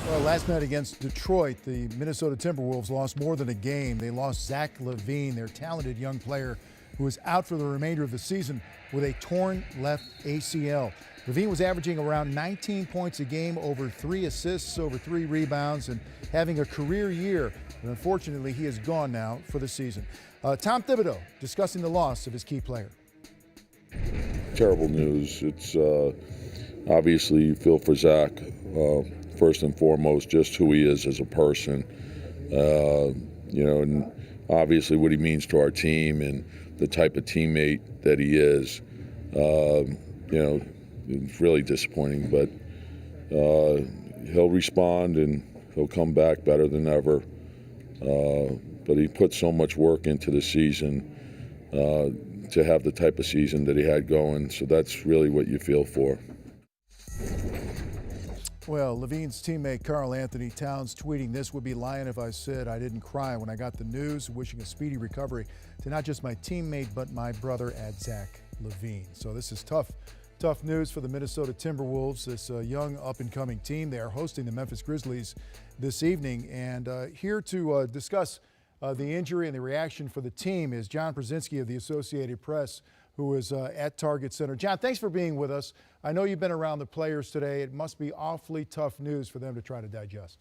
Well, last night against Detroit, the Minnesota Timberwolves lost more than a game. They lost Zach LaVine, their talented young player, who is out for the remainder of the season with a torn left ACL. LaVine was averaging around 19 points a game, over 3 assists, over 3 rebounds, and having a career year. But unfortunately, he is gone now for the season. Tom Thibodeau discussing the loss of his key player. Terrible news. It's obviously you feel for Zach. First and foremost, just who he is as a person, and obviously what he means to our team and the type of teammate that he is. It's really disappointing, but he'll respond and he'll come back better than ever. But he put so much work into the season to have the type of season that he had going, so that's really what you feel for. Well, LaVine's teammate Karl Anthony Towns tweeting, "This would be lying if I said I didn't cry when I got the news, wishing a speedy recovery to not just my teammate but my brother at Zach LaVine." So this is tough news for the Minnesota Timberwolves, this young up-and-coming team. They are hosting the Memphis Grizzlies this evening. And here to discuss the injury and the reaction for the team is John Brzezinski of the Associated Press, who is at Target Center. John, thanks for being with us. I know you've been around the players today. It must be awfully tough news for them to try to digest.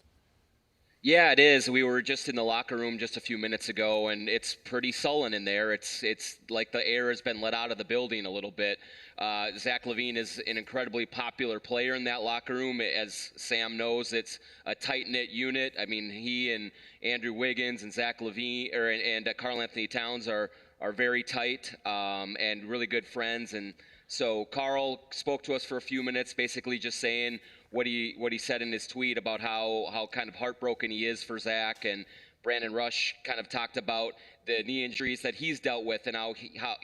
Yeah, it is. We were just in the locker room just a few minutes ago, and it's pretty sullen in there. It's like the air has been let out of the building a little bit. Zach LaVine is an incredibly popular player in that locker room. As Sam knows, it's a tight-knit unit. I mean, he and Andrew Wiggins and Zach LaVine and Karl Anthony Towns are very tight and really good friends. And so Karl spoke to us for a few minutes, basically just saying what he said in his tweet about how kind of heartbroken he is for Zach. And Brandon Rush kind of talked about the knee injuries that he's dealt with and how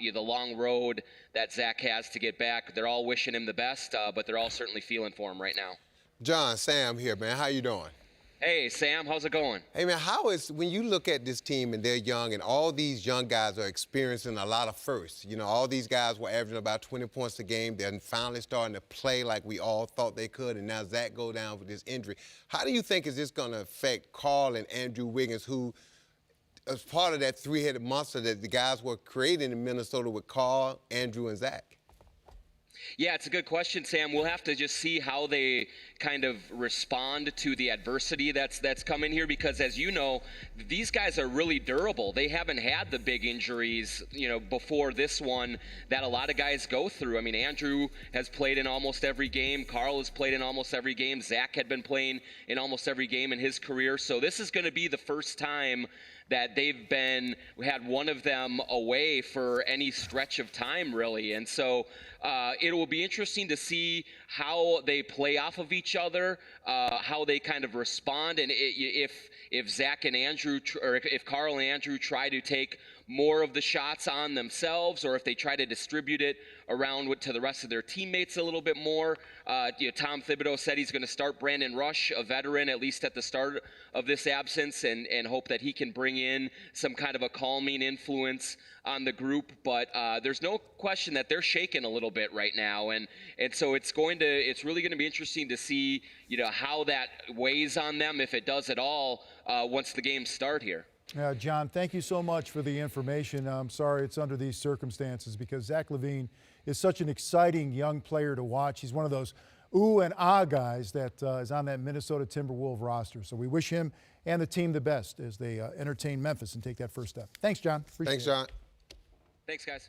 the long road that Zach has to get back. They're all wishing him the best, but they're all certainly feeling for him right now. John, Sam here, man. How you doing? Hey, Sam, how's it going? Hey, man, when you look at this team and they're young and all these young guys are experiencing a lot of firsts, all these guys were averaging about 20 points a game. They're finally starting to play like we all thought they could, and now Zach go down with this injury. How do you think is this going to affect Karl and Andrew Wiggins, who is part of that three-headed monster that the guys were creating in Minnesota with Karl, Andrew, and Zach? Yeah, it's a good question, Sam. We'll have to just see how they kind of respond to the adversity that's coming here, because as you know, these guys are really durable. They haven't had the big injuries, before this one that a lot of guys go through. I mean, Andrew has played in almost every game. Karl has played in almost every game. Zach had been playing in almost every game in his career. So this is going to be the first time that we had one of them away for any stretch of time, really. And so it will be interesting to see how they play off of each other, how they kind of respond, and if Zach and Andrew, or if Karl and Andrew try to take more of the shots on themselves, or if they try to distribute it around to the rest of their teammates a little bit more. Tom Thibodeau said he's going to start Brandon Rush, a veteran, at least at the start of this absence, and hope that he can bring in some kind of a calming influence on the group. But there's no question that they're shaking a little bit right now, and so it's really going to be interesting to see how that weighs on them, if it does at all, once the games start here. John, thank you so much for the information. I'm sorry it's under these circumstances, because Zach LaVine is such an exciting young player to watch. He's one of those ooh and ah guys that is on that Minnesota Timberwolves roster. So we wish him and the team the best as they entertain Memphis and take that first step. Thanks, John. Appreciate it. Thanks, John. Thanks, guys.